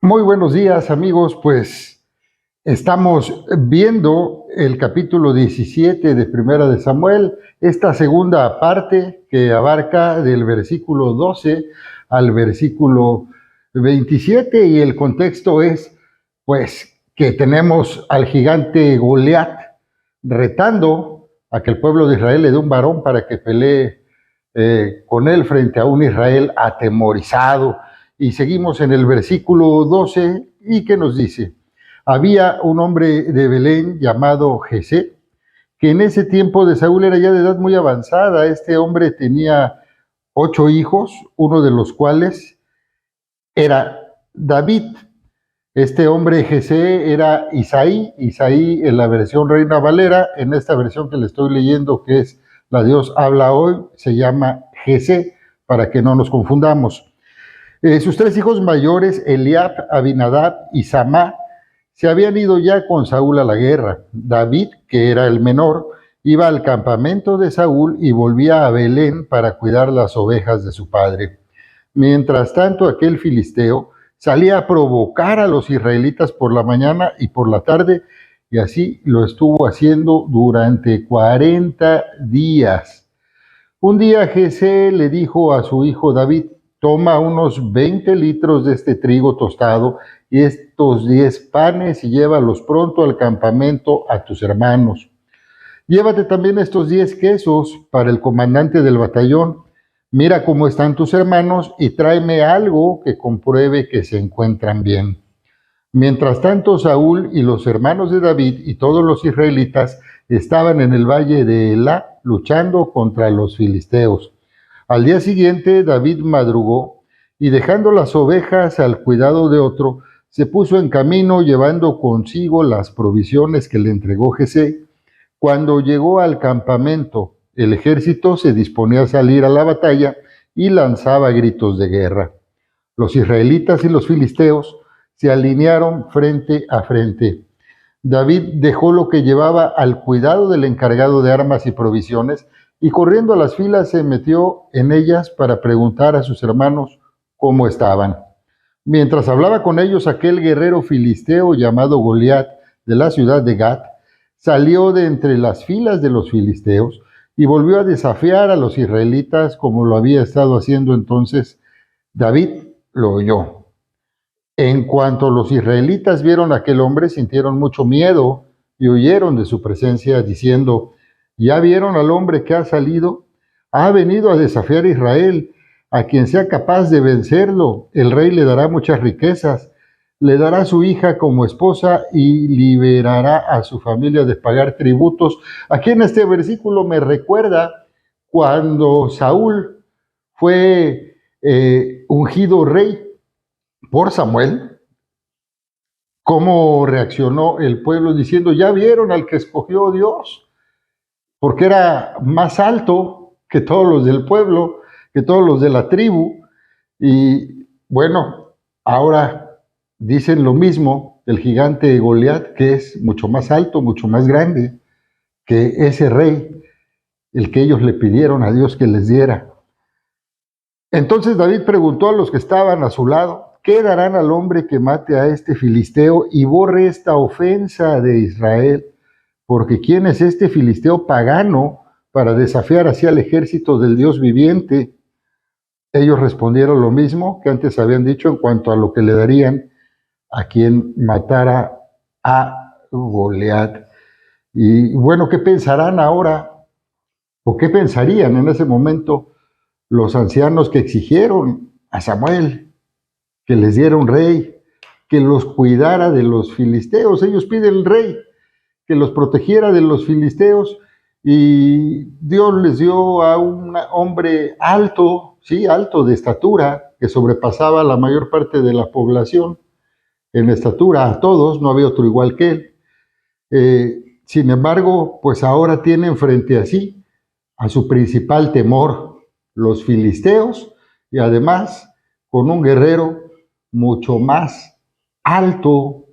Muy buenos días, amigos. Pues estamos viendo el capítulo 17 de Primera de Samuel, esta segunda parte que abarca del versículo 12 al versículo 27, y el contexto es pues que tenemos al gigante Goliat retando a que el pueblo de Israel le dé un varón para que pelee con él frente a un Israel atemorizado. Y seguimos en el versículo 12, y que nos dice: había un hombre de Belén llamado Jesé, que en ese tiempo de Saúl era ya de edad muy avanzada. Este hombre tenía 8 hijos, uno de los cuales era David. Este hombre Jesé era Isaí en la versión Reina Valera. En esta versión que le estoy leyendo, que es la Dios habla hoy, se llama Jesé, para que no nos confundamos. Sus 3 hijos mayores, Eliab, Abinadab y Samá, se habían ido ya con Saúl a la guerra. David, que era el menor, iba al campamento de Saúl y volvía a Belén para cuidar las ovejas de su padre. Mientras tanto, aquel filisteo salía a provocar a los israelitas por la mañana y por la tarde, y así lo estuvo haciendo durante 40 días. Un día Jesé le dijo a su hijo David: toma unos 20 litros de este trigo tostado y estos 10 panes y llévalos pronto al campamento a tus hermanos. Llévate también estos 10 quesos para el comandante del batallón. Mira cómo están tus hermanos y tráeme algo que compruebe que se encuentran bien. Mientras tanto, Saúl y los hermanos de David y todos los israelitas estaban en el valle de Elá luchando contra los filisteos. Al día siguiente, David madrugó y, dejando las ovejas al cuidado de otro, se puso en camino llevando consigo las provisiones que le entregó Jesé. Cuando llegó al campamento, el ejército se disponía a salir a la batalla y lanzaba gritos de guerra. Los israelitas y los filisteos se alinearon frente a frente. David dejó lo que llevaba al cuidado del encargado de armas y provisiones, y corriendo a las filas se metió en ellas para preguntar a sus hermanos cómo estaban. Mientras hablaba con ellos, aquel guerrero filisteo llamado Goliat, de la ciudad de Gat, salió de entre las filas de los filisteos y volvió a desafiar a los israelitas como lo había estado haciendo entonces. David lo oyó. En cuanto los israelitas vieron a aquel hombre, sintieron mucho miedo y huyeron de su presencia, diciendo: ¿ya vieron al hombre que ha salido? Ha venido a desafiar a Israel. A quien sea capaz de vencerlo, el rey le dará muchas riquezas, le dará a su hija como esposa y liberará a su familia de pagar tributos. Aquí en este versículo me recuerda cuando Saúl fue ungido rey por Samuel, cómo reaccionó el pueblo diciendo: ya vieron al que escogió Dios, porque era más alto que todos los del pueblo, que todos los de la tribu. Y bueno, ahora dicen lo mismo del gigante Goliat, que es mucho más alto, mucho más grande que ese rey, el que ellos le pidieron a Dios que les diera. Entonces David preguntó a los que estaban a su lado: ¿qué darán al hombre que mate a este filisteo y borre esta ofensa de Israel? Porque ¿quién es este filisteo pagano para desafiar así al ejército del Dios viviente? Ellos respondieron lo mismo que antes habían dicho en cuanto a lo que le darían a quien matara a Goliat. Y bueno, ¿qué pensarán ahora? ¿O qué pensarían en ese momento los ancianos que exigieron a Samuel que les diera un rey, que los cuidara de los filisteos? Ellos piden el rey, que los protegiera de los filisteos, y Dios les dio a un hombre alto, sí, alto de estatura, que sobrepasaba la mayor parte de la población en estatura, a todos, no había otro igual que él. Sin embargo, pues ahora tienen frente a sí a su principal temor, los filisteos, y además con un guerrero mucho más alto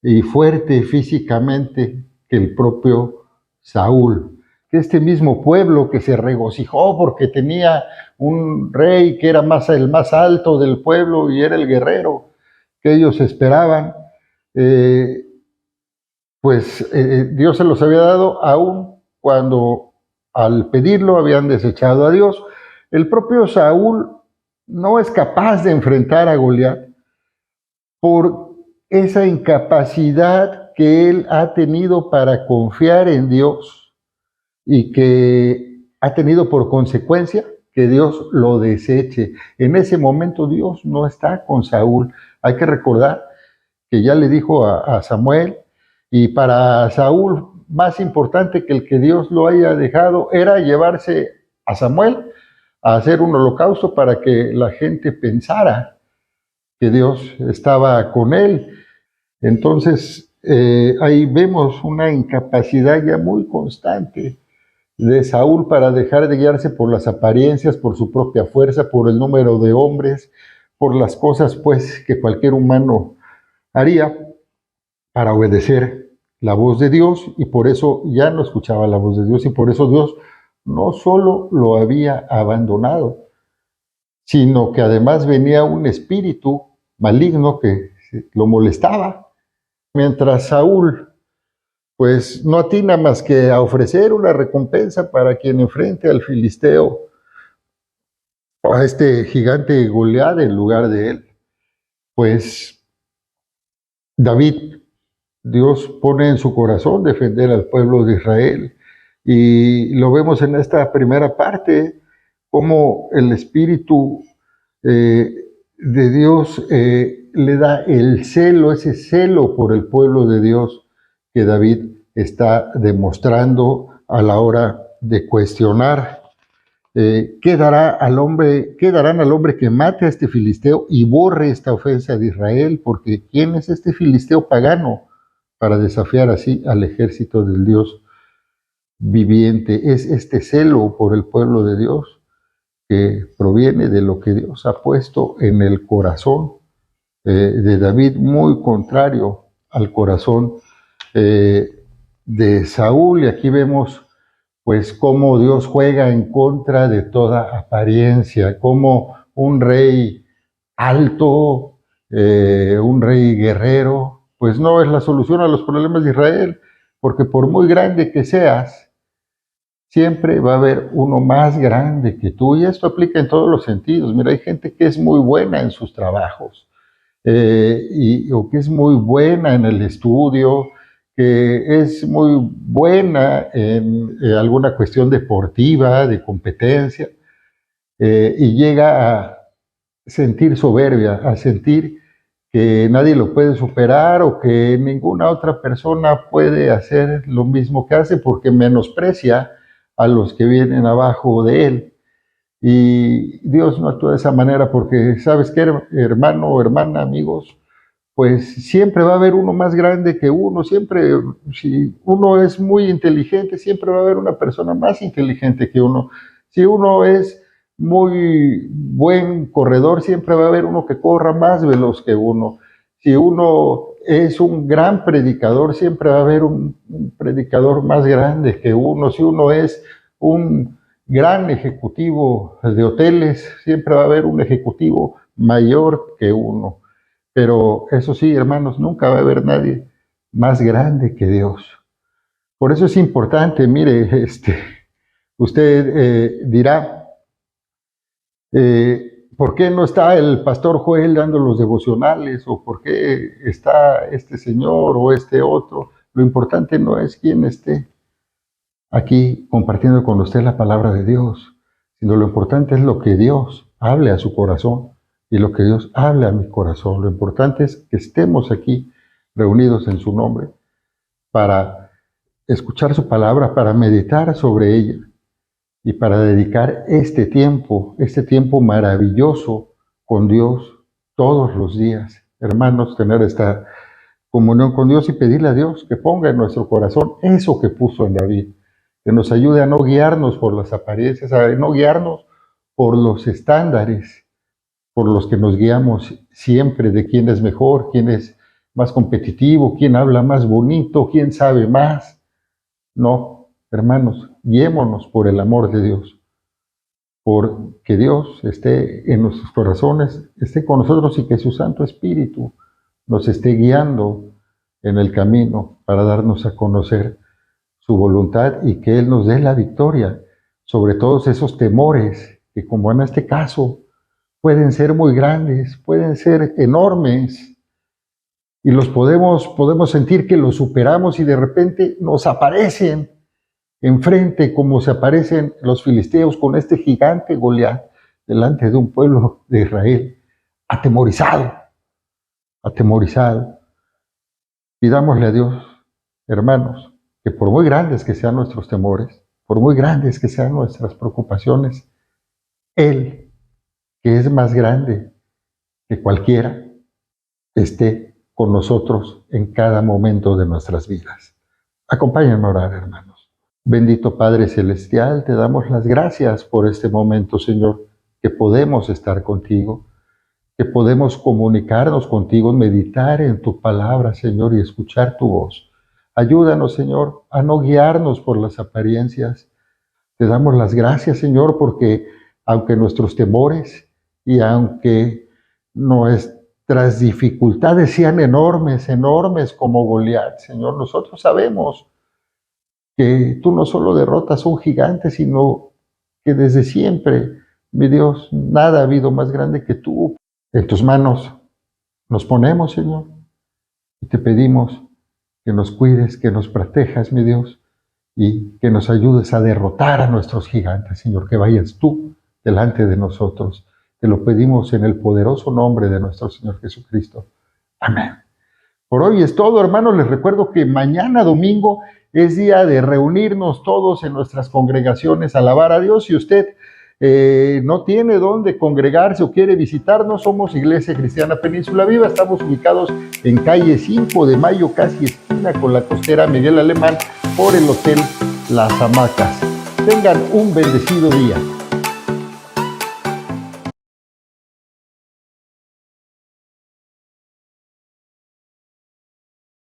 y fuerte físicamente que el propio Saúl. Que este mismo pueblo que se regocijó porque tenía un rey que era el más alto del pueblo y era el guerrero, que ellos esperaban, eh, Dios se los había dado aún cuando al pedirlo habían desechado a Dios. El propio Saúl no es capaz de enfrentar a Goliat por esa incapacidad que él ha tenido para confiar en Dios y que ha tenido por consecuencia que Dios lo deseche. En ese momento Dios no está con Saúl. Hay que recordar que ya le dijo a Samuel, y para Saúl más importante que el que Dios lo haya dejado era llevarse a Samuel a hacer un holocausto para que la gente pensara que Dios estaba con él. Entonces, ahí vemos una incapacidad ya muy constante de Saúl para dejar de guiarse por las apariencias, por su propia fuerza, por el número de hombres, por las cosas pues que cualquier humano haría para obedecer la voz de Dios, y por eso ya no escuchaba la voz de Dios, y por eso Dios no solo lo había abandonado, sino que además venía un espíritu maligno que lo molestaba. Mientras Saúl pues no atina más que a ofrecer una recompensa para quien enfrente al filisteo, a este gigante Goliat en lugar de él, pues David, Dios pone en su corazón defender al pueblo de Israel. Y lo vemos en esta primera parte, cómo el Espíritu eh, de Dios le da el celo, ese celo por el pueblo de Dios que David está demostrando a la hora de cuestionar ¿qué darán al hombre que mate a este filisteo y borre esta ofensa de Israel? Porque ¿quién es este filisteo pagano para desafiar así al ejército del Dios viviente? Es este celo por el pueblo de Dios que proviene de lo que Dios ha puesto en el corazón de David, muy contrario al corazón eh, de Saúl. Y aquí vemos pues cómo Dios juega en contra de toda apariencia, como un rey alto, un rey guerrero, pues no es la solución a los problemas de Israel, porque por muy grande que seas, siempre va a haber uno más grande que tú, y esto aplica en todos los sentidos. Mira, hay gente que es muy buena en sus trabajos, o que es muy buena en el estudio, que es muy buena en alguna cuestión deportiva, de competencia, y llega a sentir soberbia, a sentir que nadie lo puede superar o que ninguna otra persona puede hacer lo mismo que hace porque menosprecia a los que vienen abajo de él. Y Dios no actúa de esa manera porque, ¿sabes qué, hermano o hermana, amigos? Pues siempre va a haber uno más grande que uno, siempre, si uno es muy inteligente, siempre va a haber una persona más inteligente que uno. Si uno es muy buen corredor, siempre va a haber uno que corra más veloz que uno. Si uno es un gran predicador, siempre va a haber un predicador más grande que uno. Si uno es un gran ejecutivo de hoteles, siempre va a haber un ejecutivo mayor que uno. Pero eso sí, hermanos, nunca va a haber nadie más grande que Dios. Por eso es importante, mire, usted dirá, ¿por qué no está el pastor Joel dando los devocionales? ¿O por qué está este señor o este otro? Lo importante no es quién esté aquí compartiendo con usted la palabra de Dios, sino lo importante es lo que Dios hable a su corazón y lo que Dios hable a mi corazón. Lo importante es que estemos aquí reunidos en su nombre para escuchar su palabra, para meditar sobre ella y para dedicar este tiempo maravilloso con Dios todos los días. Hermanos, tener esta comunión con Dios y pedirle a Dios que ponga en nuestro corazón eso que puso en David, que nos ayude a no guiarnos por las apariencias, a no guiarnos por los estándares por los que nos guiamos siempre de quién es mejor, quién es más competitivo, quién habla más bonito, quién sabe más. No, hermanos, guiémonos por el amor de Dios, por que Dios esté en nuestros corazones, esté con nosotros y que su Santo Espíritu nos esté guiando en el camino para darnos a conocer su voluntad y que Él nos dé la victoria sobre todos esos temores que, como en este caso, pueden ser muy grandes, pueden ser enormes, y los podemos sentir que los superamos y de repente nos aparecen enfrente como se aparecen los filisteos con este gigante Goliat delante de un pueblo de Israel, atemorizado, atemorizado. Pidámosle a Dios, hermanos, que por muy grandes que sean nuestros temores, por muy grandes que sean nuestras preocupaciones, Él, que es más grande que cualquiera, esté con nosotros en cada momento de nuestras vidas. Acompáñenme a orar, hermanos. Bendito Padre Celestial, te damos las gracias por este momento, Señor, que podemos estar contigo, que podemos comunicarnos contigo, meditar en tu palabra, Señor, y escuchar tu voz. Ayúdanos, Señor, a no guiarnos por las apariencias. Te damos las gracias, Señor, porque aunque nuestros temores y aunque nuestras dificultades sean enormes, enormes como Goliat, Señor, nosotros sabemos que tú no solo derrotas a un gigante, sino que desde siempre, mi Dios, nada ha habido más grande que tú. En tus manos nos ponemos, Señor, y te pedimos que nos cuides, que nos protejas, mi Dios, y que nos ayudes a derrotar a nuestros gigantes, Señor, que vayas tú delante de nosotros. Te lo pedimos en el poderoso nombre de nuestro Señor Jesucristo. Amén. Por hoy es todo, hermanos. Les recuerdo que mañana domingo es día de reunirnos todos en nuestras congregaciones a alabar a Dios. Si usted no tiene dónde congregarse o quiere visitarnos, somos Iglesia Cristiana Península Viva. Estamos ubicados en calle 5 de Mayo, casi esquina con la costera Miguel Alemán, por el Hotel Las Hamacas. Tengan un bendecido día.